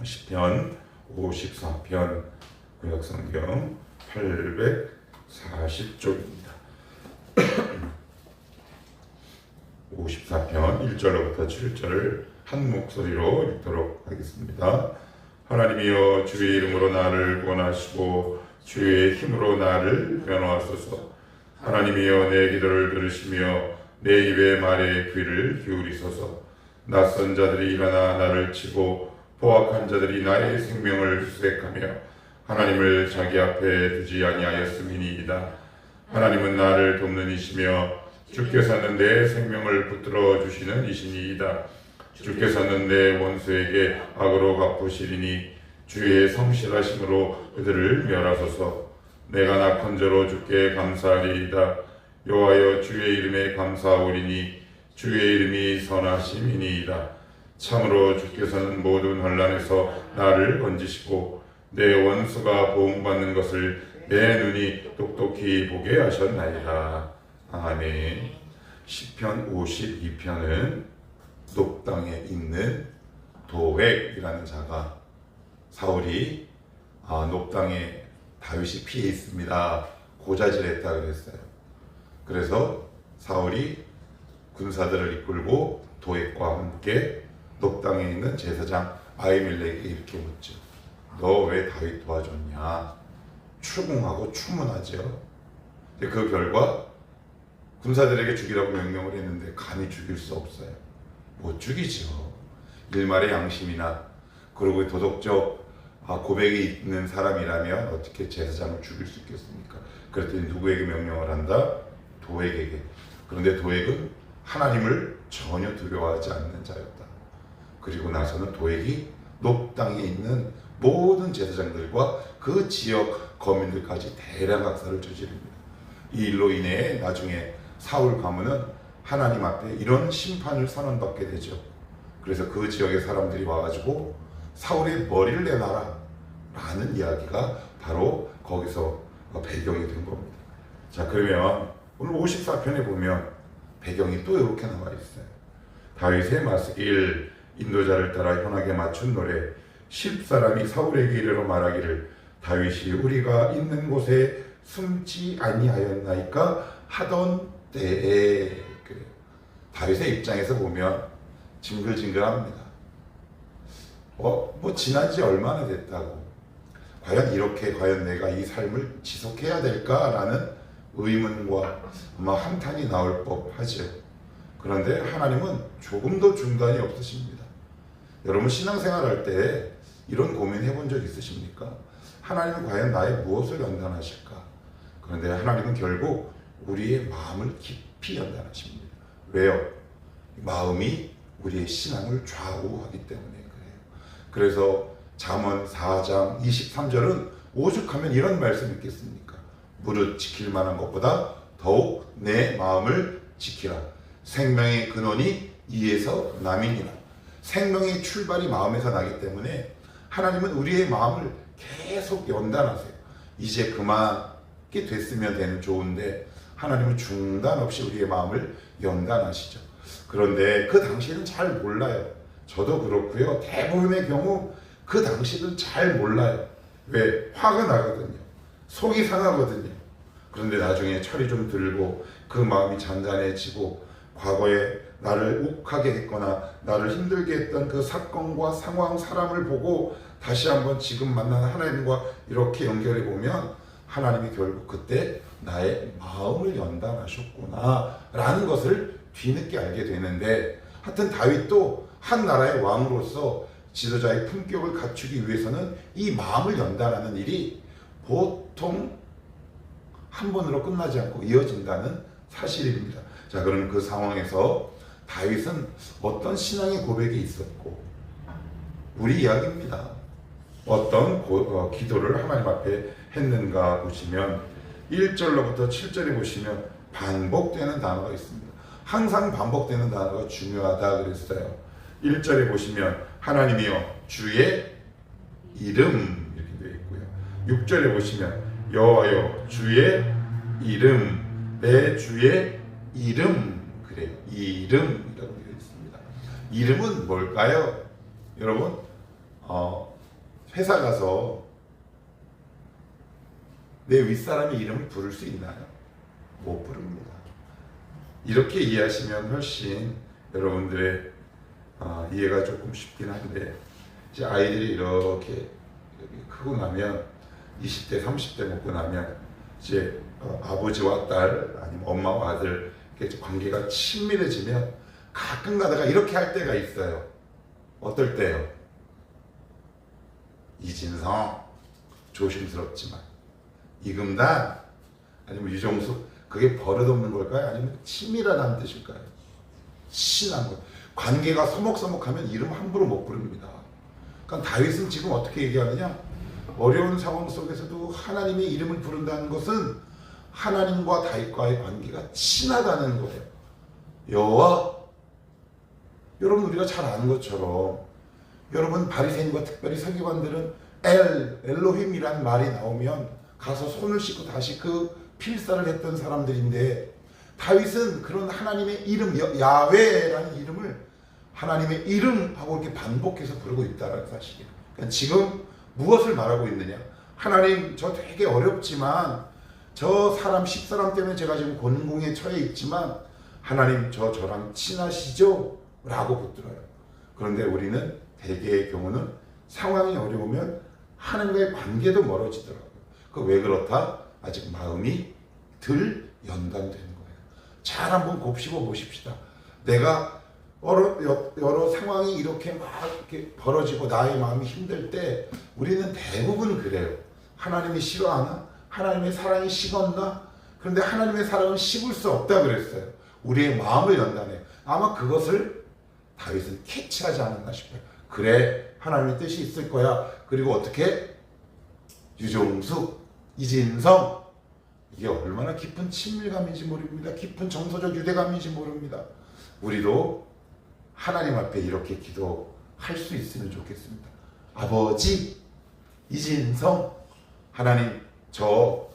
시편 54편 구약성경 840쪽입니다. 54편 1절로부터 7절을 한 목소리로 읽도록 하겠습니다. 하나님이여 주의 이름으로 나를 구원하시고 주의 힘으로 나를 변호하소서. 하나님이여 내 기도를 들으시며 내 입의 말에 귀를 기울이소서. 낯선 자들이 일어나 나를 치고 포악한 자들이 나의 생명을 수색하며 하나님을 자기 앞에 두지 아니하였음이니이다. 하나님은 나를 돕는 이시며 주께서는 내 생명을 붙들어 주시는 이시니이다. 주께서는 내 원수에게 악으로 갚으시리니 주의 성실하심으로 그들을 멸하소서. 내가 낙헌저로 주께 감사하리이다. 여호와여 주의 이름에 감사하오리니 주의 이름이 선하심이니이다. 참으로 주께서는 모든 환난에서 나를 건지시고 내 원수가 보응받는 것을 내 눈이 똑똑히 보게 하셨나이다. 아멘. 시편 52편은 높당에 있는 도액이라는 자가 사울이 높당에 다윗이 피해 있습니다. 고자질했다 그랬어요. 그래서 사울이 군사들을 이끌고 도액과 함께 높당에 있는 제사장 아히멜렉에게 이렇게 묻죠. 너 왜 다윗 도와줬냐? 추궁하고 추문하죠. 그 결과 군사들에게 죽이라고 명령을 했는데 감히 죽일 수 없어요. 못 죽이죠. 일말의 양심이나 그리고 도덕적 고백이 있는 사람이라면 어떻게 제사장을 죽일 수 있겠습니까? 그랬더니 누구에게 명령을 한다? 도액에게. 그런데 도액은 하나님을 전혀 두려워하지 않는 자였다. 그리고 나서는 도액이 높당에 있는 모든 제사장들과 그 지역 거민들까지 대량 학살을 저지릅니다. 이 일로 인해 나중에 사울 가문은 하나님 앞에 이런 심판을 선언받게 되죠. 그래서 그 지역의 사람들이 와가지고 사울의 머리를 내놔라 라는 이야기가 바로 거기서 배경이 된 겁니다. 자, 그러면 오늘 54편에 보면 배경이 또 이렇게 나와 있어요. 다윗의 마스길 인도자를 따라 현악에 맞춘 노래. 10사람이 사울에게 이르러 말하기를 다윗이 우리가 있는 곳에 숨지 아니하였나이까 하던 때에. 다윗의 입장에서 보면 징글징글합니다. 뭐 지난 지 얼마나 됐다고, 과연 내가 이 삶을 지속해야 될까라는 의문과 한탄이 나올 법하죠. 그런데 하나님은 조금도 중단이 없으십니다. 여러분 신앙생활 할 때 이런 고민 해본 적 있으십니까? 하나님은 과연 나의 무엇을 연단하실까? 그런데 하나님은 결국 우리의 마음을 깊이 연단하십니다. 왜요? 마음이 우리의 신앙을 좌우하기 때문에 그래요. 그래서 잠언 4장 23절은 오죽하면 이런 말씀 있겠습니까? 무릇 지킬 만한 것보다 더욱 내 마음을 지키라. 생명의 근원이 이에서 남이니라. 생명의 출발이 마음에서 나기 때문에 하나님은 우리의 마음을 계속 연단하세요. 이제 그만게 됐으면 되는 좋은데 하나님은 중단 없이 우리의 마음을 연단하시죠. 그런데 그 당시에는 잘 몰라요. 저도 그렇고요. 대부분의 경우 그 당시는 잘 몰라요. 왜? 화가 나거든요. 속이 상하거든요. 그런데 나중에 철이 좀 들고 그 마음이 잔잔해지고 과거에 나를 욱하게 했거나 나를 힘들게 했던 그 사건과 상황, 사람을 보고 다시 한번 지금 만나는 하나님과 이렇게 연결해 보면 하나님이 결국 그때 나의 마음을 연단하셨구나 라는 것을 뒤늦게 알게 되는데, 하여튼 다윗도 한 나라의 왕으로서 지도자의 품격을 갖추기 위해서는 이 마음을 연단하는 일이 보통 한 번으로 끝나지 않고 이어진다는 사실입니다. 자, 그럼 그 상황에서 다윗은 어떤 신앙의 고백이 있었고, 우리 이야기입니다. 어떤 기도를 하나님 앞에 했는가 보시면 1절로부터 7절에 보시면 반복되는 단어가 있습니다. 항상 반복되는 단어가 중요하다 그랬어요. 1절에 보시면 하나님이여 주의 이름 이렇게 되어 있고요. 6절에 보시면 여호와여 주의 이름, 내 주의 이름, 그래요. 이름이라고 되어 있습니다. 이름은 뭘까요? 여러분, 회사 가서 내 윗사람의 이름을 부를 수 있나요? 못 부릅니다. 이렇게 이해하시면 훨씬 여러분들의 이해가 조금 쉽긴 한데, 이제 아이들이 이렇게 크고 나면 20대 30대 먹고 나면 이제 아버지와 딸 아니면 엄마와 아들 이렇게 관계가 친밀해지면 가끔 가다가 이렇게 할 때가 있어요. 어떨 때요? 이진성 조심스럽지만, 이금단 아니면 유정숙, 그게 버릇없는 걸까요? 아니면 친밀하다는 뜻일까요? 친한 것. 관계가 서먹서먹하면 이름 함부로 못 부릅니다. 그러니까 다윗은 지금 어떻게 얘기하느냐? 어려운 상황 속에서도 하나님의 이름을 부른다는 것은 하나님과 다윗과의 관계가 친하다는 거예요. 여호와, 여러분 우리가 잘 아는 것처럼, 여러분 바리새인과 특별히 서기관들은 엘로힘이란 말이 나오면 가서 손을 씻고 다시 그 필사를 했던 사람들인데, 다윗은 그런 하나님의 이름, 야훼라는 이름을 하나님의 이름하고 이렇게 반복해서 부르고 있다는 사실이에요. 그러니까 지금 무엇을 말하고 있느냐? 하나님, 저 되게 어렵지만, 저 사람 10사람 때문에 제가 지금 곤궁에 처해 있지만 하나님 저랑 친하시죠? 라고 붙들어요. 그런데 우리는 대개의 경우는 상황이 어려우면 하나님과의 관계도 멀어지더라고요. 그 왜 그렇다? 아직 마음이 덜 연단되는 거예요. 잘 한번 곱씹어 보십시다. 내가 여러 상황이 이렇게 막 이렇게 벌어지고 나의 마음이 힘들 때 우리는 대부분 그래요. 하나님이 싫어하나? 하나님의 사랑이 식었나? 그런데 하나님의 사랑은 식을 수 없다 그랬어요. 우리의 마음을 연단해요. 아마 그것을 다윗은 캐치하지 않았나 싶어요. 그래, 하나님의 뜻이 있을 거야. 그리고 어떻게? 유종숙, 이진성, 이게 얼마나 깊은 친밀감인지 모릅니다. 깊은 정서적 유대감인지 모릅니다. 우리도 하나님 앞에 이렇게 기도할 수 있으면 좋겠습니다. 아버지, 이진성, 하나님, 저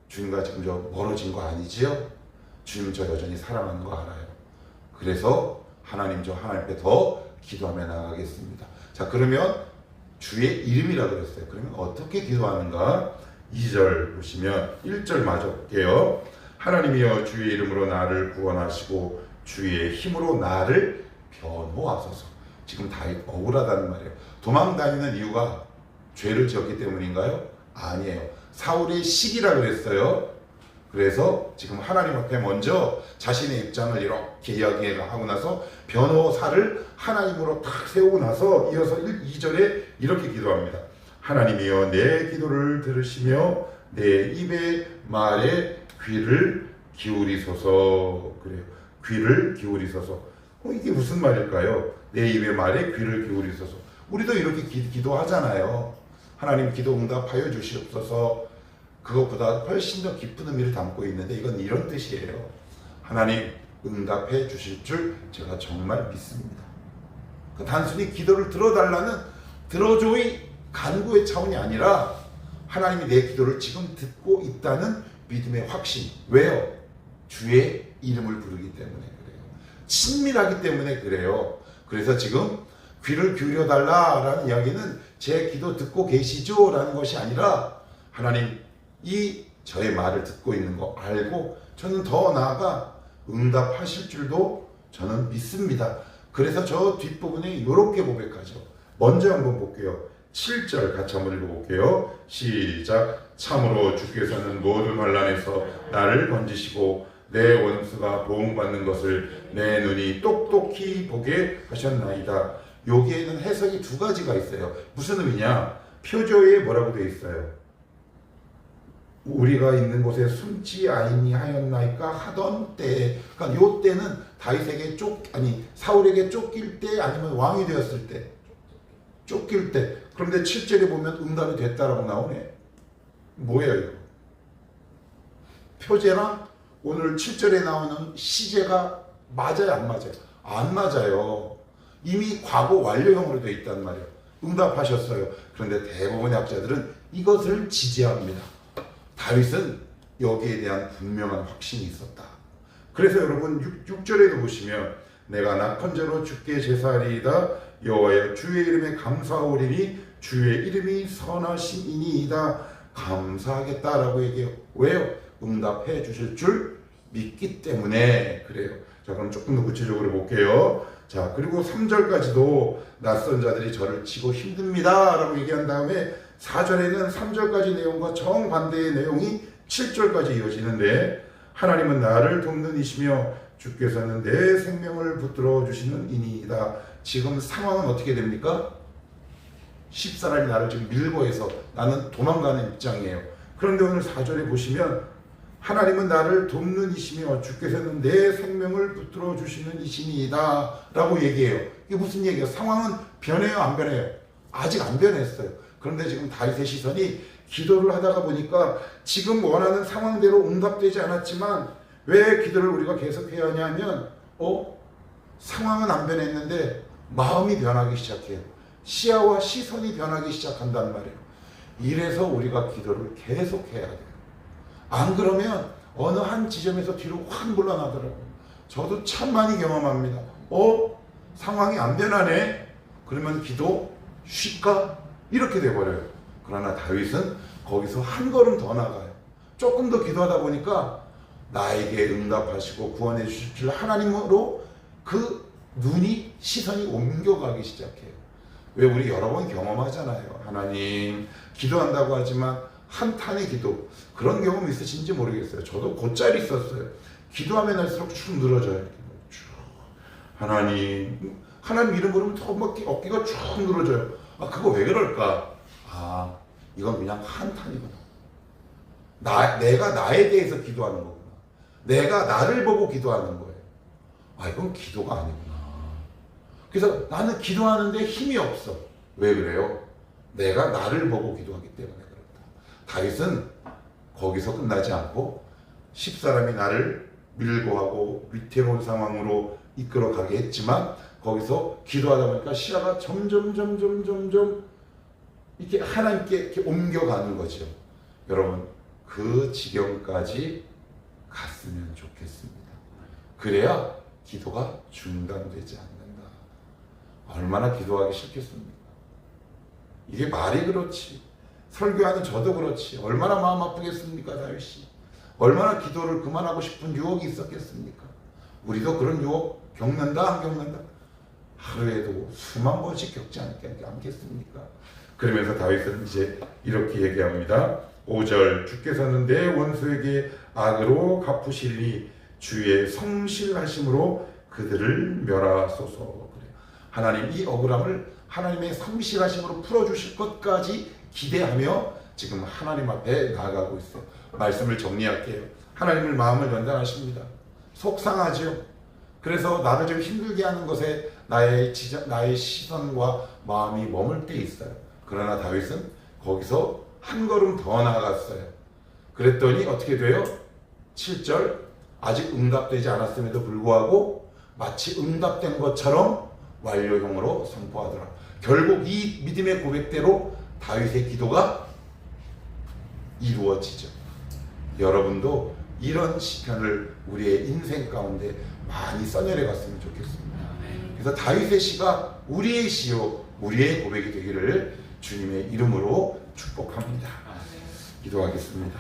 주님과 지금 저 멀어진 거 아니지요? 주님 저 여전히 사랑하는 거 알아요. 그래서 하나님, 저 하나님 앞에 더 기도하며 나가겠습니다. 자, 그러면 주의 이름이라 그랬어요. 그러면 어떻게 기도하는가? 2절 보시면 1절 마저 볼게요. 하나님이여 주의 이름으로 나를 구원하시고 주의 힘으로 나를 변호하소서. 지금 다윗 억울하다는 말이에요. 도망다니는 이유가 죄를 지었기 때문인가요? 아니에요. 사울의 시기라 그랬어요. 그래서 지금 하나님 앞에 먼저 자신의 입장을 이렇게 이야기하고 나서 변호사를 하나님으로 탁 세우고 나서 이어서 2절에 이렇게 기도합니다. 하나님이여 내 기도를 들으시며 내 입의 말에 귀를 기울이소서. 그래요. 귀를 기울이소서. 이게 무슨 말일까요? 내 입의 말에 귀를 기울이소서. 우리도 이렇게 기도하잖아요. 하나님 기도 응답하여 주시옵소서. 그것보다 훨씬 더 깊은 의미를 담고 있는데 이건 이런 뜻이에요. 하나님 응답해 주실 줄 제가 정말 믿습니다. 단순히 기도를 들어달라는 들어줘의 간구의 차원이 아니라 하나님이 내 기도를 지금 듣고 있다는 믿음의 확신. 왜요? 주의 이름을 부르기 때문에 그래요. 친밀하기 때문에 그래요. 그래서 지금 귀를 기울여달라라는 이야기는 제 기도 듣고 계시죠? 라는 것이 아니라 하나님 이 저의 말을 듣고 있는 거 알고 저는 더 나아가 응답하실 줄도 저는 믿습니다. 그래서 저 뒷부분에 이렇게 고백하죠. 먼저 한번 볼게요. 7절 같이 한번 읽어볼게요. 시작. 참으로 주께서는 모든 환난에서 나를 건지시고 내 원수가 보응받는 것을 내 눈이 똑똑히 보게 하셨나이다. 여기에는 해석이 두 가지가 있어요. 무슨 의미냐? 표조에 뭐라고 되어 있어요? 우리가 있는 곳에 숨지 아니하였나이까 하던 때. 그러니까 요 때는 다윗에게 사울에게 쫓길 때 아니면 왕이 되었을 때, 쫓길 때. 그런데 7절에 보면 응답이 됐다라고 나오네. 뭐예요 이거? 표제랑 오늘 7절에 나오는 시제가 맞아요 안 맞아요? 안 맞아요. 이미 과거 완료형으로 되어 있단 말이에요. 응답하셨어요. 그런데 대부분의 학자들은 이것을 지지합니다. 다윗은 여기에 대한 분명한 확신이 있었다. 그래서 여러분 6절에도 보시면 내가 낙헌제로 주께 제사하리이다. 여호와여 주의 이름에 감사하오리니 주의 이름이 선하심이니이다. 감사하겠다라고 얘기해요. 왜요? 응답해 주실 줄 믿기 때문에 그래요. 자, 그럼 조금 더 구체적으로 볼게요. 자, 그리고 3절까지도 낯선 자들이 저를 치고 힘듭니다 라고 얘기한 다음에 4절에는 3절까지 내용과 정반대의 내용이 7절까지 이어지는데, 하나님은 나를 돕는 이시며 주께서는 내 생명을 붙들어 주시는 이니이다. 지금 상황은 어떻게 됩니까? 10사람이 나를 지금 밀고 해서 나는 도망가는 입장이에요. 그런데 오늘 4절에 보시면 하나님은 나를 돕는 이시며 주께서는 내 생명을 붙들어 주시는 이시니이다 라고 얘기해요. 이게 무슨 얘기예요? 상황은 변해요, 안 변해요? 아직 안 변했어요. 그런데 지금 다윗의 시선이 기도를 하다가 보니까 지금 원하는 상황대로 응답되지 않았지만 왜 기도를 우리가 계속해야 하냐면 상황은 안 변했는데 마음이 변하기 시작해요. 시야와 시선이 변하기 시작한단 말이에요. 이래서 우리가 기도를 계속해야 돼요. 안 그러면 어느 한 지점에서 뒤로 확 물러나더라고요. 저도 참 많이 경험합니다. 상황이 안 변하네? 그러면 기도 쉴까? 이렇게 돼버려요. 그러나 다윗은 거기서 한 걸음 더 나가요. 조금 더 기도하다 보니까 나에게 응답하시고 구원해 주실 하나님으로 그 눈이, 시선이 옮겨가기 시작해요. 왜 우리 여러 번 경험하잖아요. 하나님, 기도한다고 하지만 한탄의 기도, 그런 경험 있으신지 모르겠어요. 저도 곧잘 있었어요. 기도하면 할수록 쭉 늘어져요. 쭉. 하나님 이름 부르면 더 막 어깨가 쭉 늘어져요. 그거 왜 그럴까? 이건 그냥 한탄이구나. 내가 나에 대해서 기도하는 거구나. 내가 나를 보고 기도하는 거예요. 이건 기도가 아니구나. 그래서 나는 기도하는데 힘이 없어. 왜 그래요? 내가 나를 보고 기도하기 때문에 그렇다. 다윗은 거기서 끝나지 않고 10사람이 나를 밀고 하고 위태로운 상황으로 이끌어가게 했지만 거기서 기도하다 보니까 시야가 점점 이렇게 하나님께 이렇게 옮겨가는 거죠. 여러분, 그 지경까지 갔으면 좋겠습니다. 그래야 기도가 중단되지 않는다. 얼마나 기도하기 싫겠습니까? 이게 말이 그렇지. 설교하는 저도 그렇지. 얼마나 마음 아프겠습니까, 다윗이? 얼마나 기도를 그만하고 싶은 유혹이 있었겠습니까? 우리도 그런 유혹 겪는다, 안 겪는다? 하루에도 수만 번씩 겪지 않겠습니까? 그러면서 다윗은 이제 이렇게 얘기합니다. 5절, 주께서는 내 원수에게 악으로 갚으시리니 주의 성실하심으로 그들을 멸하소서. 그래요. 하나님, 이 억울함을 하나님의 성실하심으로 풀어주실 것까지 기대하며 지금 하나님 앞에 나아가고 있어요. 말씀을 정리할게요. 하나님을 마음을 연단하십니다. 속상하죠. 그래서 나를 좀 힘들게 하는 것에 나의 시선과 마음이 머물 때 있어요. 그러나 다윗은 거기서 한 걸음 더 나아갔어요. 그랬더니 어떻게 돼요? 7절, 아직 응답되지 않았음에도 불구하고 마치 응답된 것처럼 완료형으로 선포하더라. 결국 이 믿음의 고백대로 다윗의 기도가 이루어지죠. 여러분도 이런 시편을 우리의 인생 가운데 많이 써내려 갔으면 좋겠습니다. 그래서 다윗의 시가 우리의 시요, 우리의 고백이 되기를 주님의 이름으로 축복합니다. 기도하겠습니다.